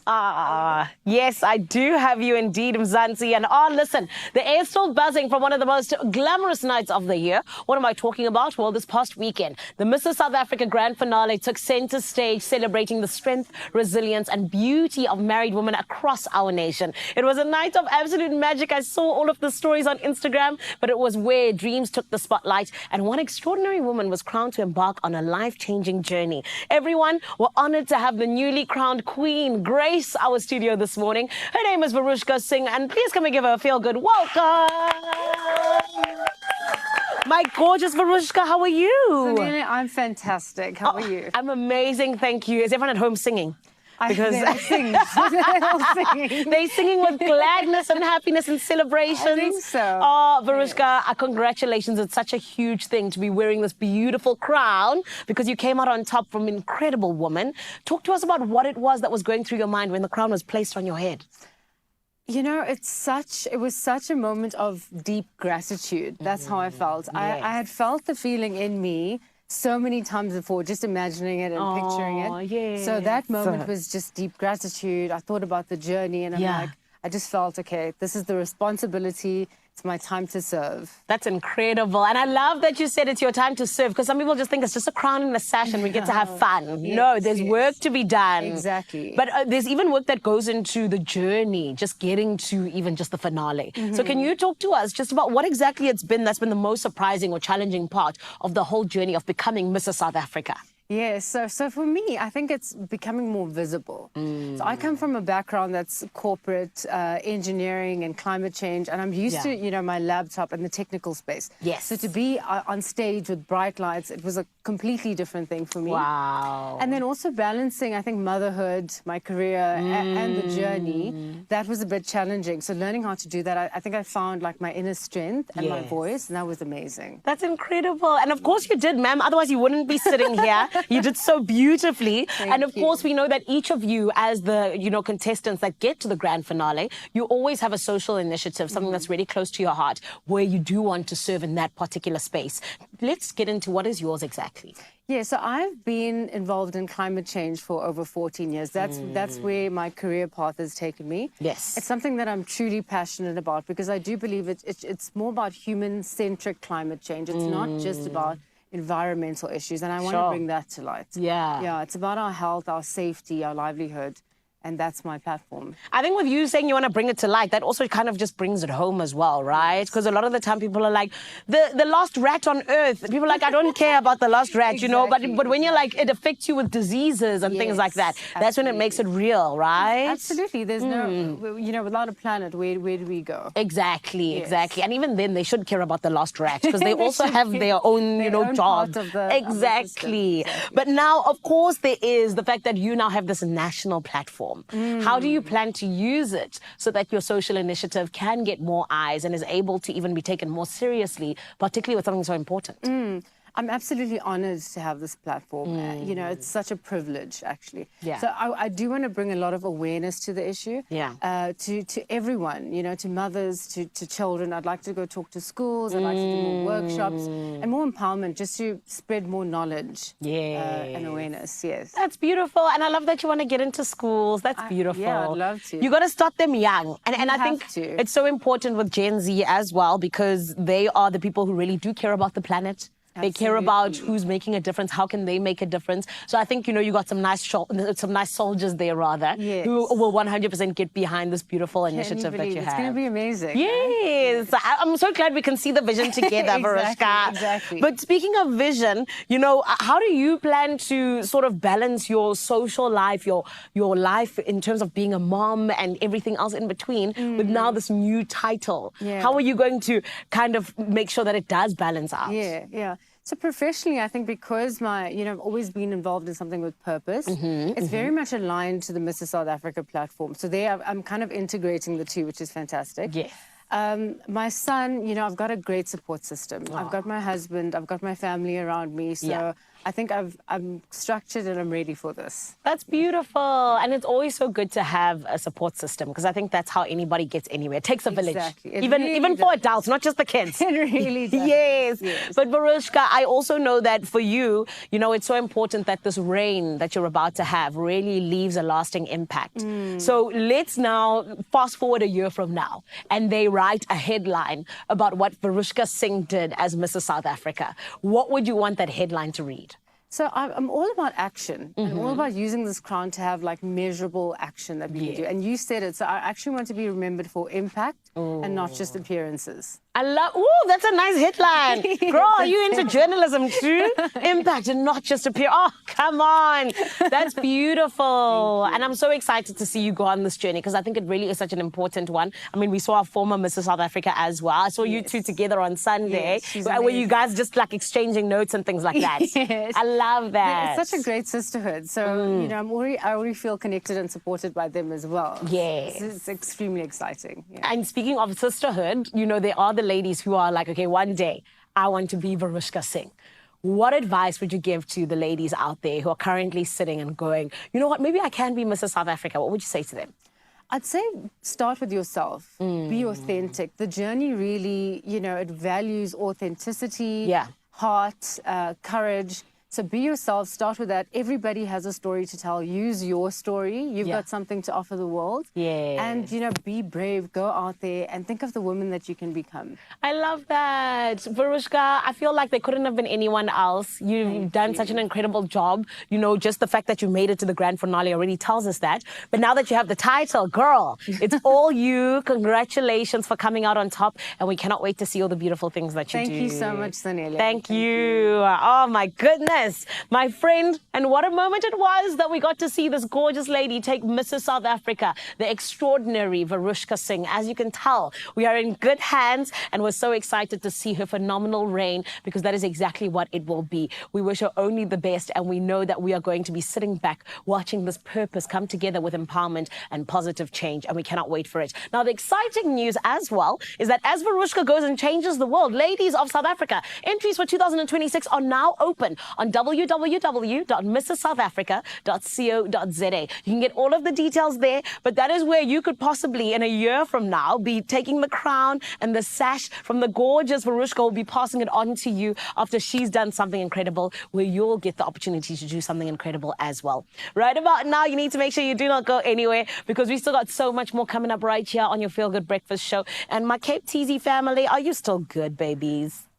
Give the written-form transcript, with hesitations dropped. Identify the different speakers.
Speaker 1: Ah, yes, I do have you indeed, Mzansi. And listen, the air is still buzzing from one of the most glamorous nights of the year. What am I talking about? Well, this past weekend, the Mrs. South Africa Grand Finale took center stage, celebrating the strength, resilience, and beauty of married women across our nation. It was a night of absolute magic. I saw all of the stories on Instagram, but it was where dreams took the spotlight, and one extraordinary woman was crowned to embark on a life-changing journey. Everyone were honored to have the newly crowned queen grace our studio this morning. Her name is Verushka Singh, and please come and give her a feel-good welcome. My gorgeous Verushka, how are you?
Speaker 2: Samina, I'm fantastic. How are you?
Speaker 1: I'm amazing, thank you. Is everyone at home singing?
Speaker 2: Because they're singing.
Speaker 1: They're singing with gladness and happiness and celebrations.
Speaker 2: I think so.
Speaker 1: Oh, Verushka, congratulations. It's such a huge thing to be wearing this beautiful crown because you came out on top from an incredible woman. Talk to us about what it was that was going through your mind when the crown was placed on your head.
Speaker 2: You know, it was such a moment of deep gratitude. That's how I felt.
Speaker 1: Yes.
Speaker 2: I had felt the feeling in me so many times before, just imagining it and picturing it.
Speaker 1: Yes.
Speaker 2: So that moment was just deep gratitude. I thought about the journey and I just felt, okay, this is the responsibility. It's my time to serve.
Speaker 1: That's incredible. And I love that you said it's your time to serve, because some people just think it's just a crown and a sash and we get to have fun.
Speaker 2: Yes,
Speaker 1: no, there's work to be done.
Speaker 2: Exactly.
Speaker 1: But there's even work that goes into the journey, just getting to even just the finale. So can you talk to us just about what exactly that's been the most surprising or challenging part of the whole journey of becoming Mrs. South Africa?
Speaker 2: Yes, so for me, I think it's becoming more visible. So I come from a background that's corporate, engineering and climate change, and I'm used to, you know, my laptop and the technical space.
Speaker 1: Yes.
Speaker 2: So to be on stage with bright lights, it was a completely different thing for me.
Speaker 1: Wow.
Speaker 2: And then also balancing, I think, motherhood, my career, and the journey, that was a bit challenging. So learning how to do that, I think I found like my inner strength and my voice, and that was amazing.
Speaker 1: That's incredible. And of course you did, ma'am. Otherwise you wouldn't be sitting here. You did so beautifully. And of course, we know that each of you, as the, you know, contestants that get to the grand finale, you always have a social initiative, something that's really close to your heart, where you do want to serve in that particular space. Let's get into what is yours exactly.
Speaker 2: Yeah, so I've been involved in climate change for over 14 years. That's where my career path has taken me.
Speaker 1: Yes.
Speaker 2: It's something that I'm truly passionate about because I do believe it's more about human-centric climate change. It's not just about environmental issues, and I want to bring that to light. Yeah, it's about our health, our safety, our livelihood, and that's my platform.
Speaker 1: I think with you saying you want to bring it to light, that also kind of just brings it home as well, right? Because a lot of the time people are like, the lost rat on earth. People are like, I don't care about the lost rat, you know, but when you're like, it affects you with diseases and things like that, that's when it makes it real, right?
Speaker 2: Absolutely. There's no, you know, without a planet, where do we go?
Speaker 1: Exactly, exactly. And even then, they should care about the lost rat because they also have their own, you know, job. Exactly. But now, of course, there is the fact that you now have this national platform. How do you plan to use it so that your social initiative can get more eyes and is able to even be taken more seriously, particularly with something so important?
Speaker 2: I'm absolutely honored to have this platform. You know, it's such a privilege, actually.
Speaker 1: Yeah.
Speaker 2: So I do want to bring a lot of awareness to the issue.
Speaker 1: Yeah.
Speaker 2: To everyone, you know, to mothers, to children. I'd like to go talk to schools. I'd like to do more workshops and more empowerment, just to spread more knowledge and awareness. Yes.
Speaker 1: That's beautiful. And I love that you want to get into schools. That's beautiful.
Speaker 2: Yeah, I'd love to.
Speaker 1: You got to start them young. And I think
Speaker 2: to.
Speaker 1: It's so important with Gen Z as well, because they are the people who really do care about the planet. They care about who's making a difference. How can they make a difference? So I think, you know, you got some nice soldiers there, rather, who will 100% get behind this beautiful initiative that you have.
Speaker 2: It's going to be amazing.
Speaker 1: Yes. I'm so glad we can see the vision together, Verushka.
Speaker 2: Exactly.
Speaker 1: But speaking of vision, you know, how do you plan to sort of balance your social life, your life in terms of being a mom and everything else in between with now this new title? How are you going to kind of make sure that it does balance out?
Speaker 2: Yeah. So professionally, I think because I've always been involved in something with purpose, it's very much aligned to the Mrs. South Africa platform. So there, I'm kind of integrating the two, which is fantastic.
Speaker 1: Yes.
Speaker 2: My son, you know, I've got a great support system. I've got my husband, I've got my family around me. So I think I'm structured and I'm ready for this.
Speaker 1: That's beautiful. And it's always so good to have a support system, because I think that's how anybody gets anywhere. It takes a village.
Speaker 2: Exactly.
Speaker 1: Even for adults, not just the kids.
Speaker 2: It really does.
Speaker 1: Yes. But Verushka, I also know that for you, you know, it's so important that this reign that you're about to have really leaves a lasting impact. So let's now fast forward a year from now, and they write a headline about what Verushka Singh did as Mrs. South Africa. What would you want that headline to read?
Speaker 2: So I'm all about action and all about using this crown to have like measurable action that we can do. And you said it. So I actually want to be remembered for impact and not just appearances.
Speaker 1: I love, ooh, that's a nice headline. Girl, are you into journalism too? Impact and not just appear. Oh, come on. That's beautiful. And I'm so excited to see you go on this journey, because I think it really is such an important one. I mean, we saw our former Mrs. South Africa as well. I saw you two together on Sunday. Were you guys just like exchanging notes and things like that?
Speaker 2: Yes.
Speaker 1: I love that.
Speaker 2: Yeah, it's such a great sisterhood. So, you know, I already feel connected and supported by them as well.
Speaker 1: Yes.
Speaker 2: It's extremely exciting. Yeah.
Speaker 1: And speaking of sisterhood, you know, there are the ladies who are like, okay, one day I want to be Verushka Singh. What advice would you give to the ladies out there who are currently sitting and going, you know what, maybe I can be Mrs. South Africa? What would you say to them?
Speaker 2: I'd say start with yourself. Be authentic. The journey really, you know, it values authenticity, heart, courage. So be yourself, start with that. Everybody has a story to tell. Use your story. You've got something to offer the world. And, you know, be brave, go out there and think of the woman that you can become.
Speaker 1: I love that. Verushka, I feel like there couldn't have been anyone else. You've done such an incredible job. You know, just the fact that you made it to the grand finale already tells us that. But now that you have the title, girl, it's all you. Congratulations for coming out on top. And we cannot wait to see all the beautiful things that you do.
Speaker 2: Thank you so much, Sanele.
Speaker 1: Thank you. Oh, my goodness. My friend, and what a moment it was that we got to see this gorgeous lady take Mrs. South Africa, the extraordinary Verushka Singh. As you can tell, we are in good hands, and we're so excited to see her phenomenal reign, because that is exactly what it will be. We wish her only the best, and we know that we are going to be sitting back watching this purpose come together with empowerment and positive change, and we cannot wait for it. Now, the exciting news as well is that as Verushka goes and changes the world, ladies of South Africa, entries for 2026 are now open on www.mrssouthafrica.co.za. You can get all of the details there, but that is where you could possibly, in a year from now, be taking the crown and the sash from the gorgeous Verushka, will be passing it on to you after she's done something incredible, where you'll get the opportunity to do something incredible as well. Right about now, you need to make sure you do not go anywhere, because we still got so much more coming up right here on your Feel Good Breakfast Show. And my Cape TZ family, are you still good, babies?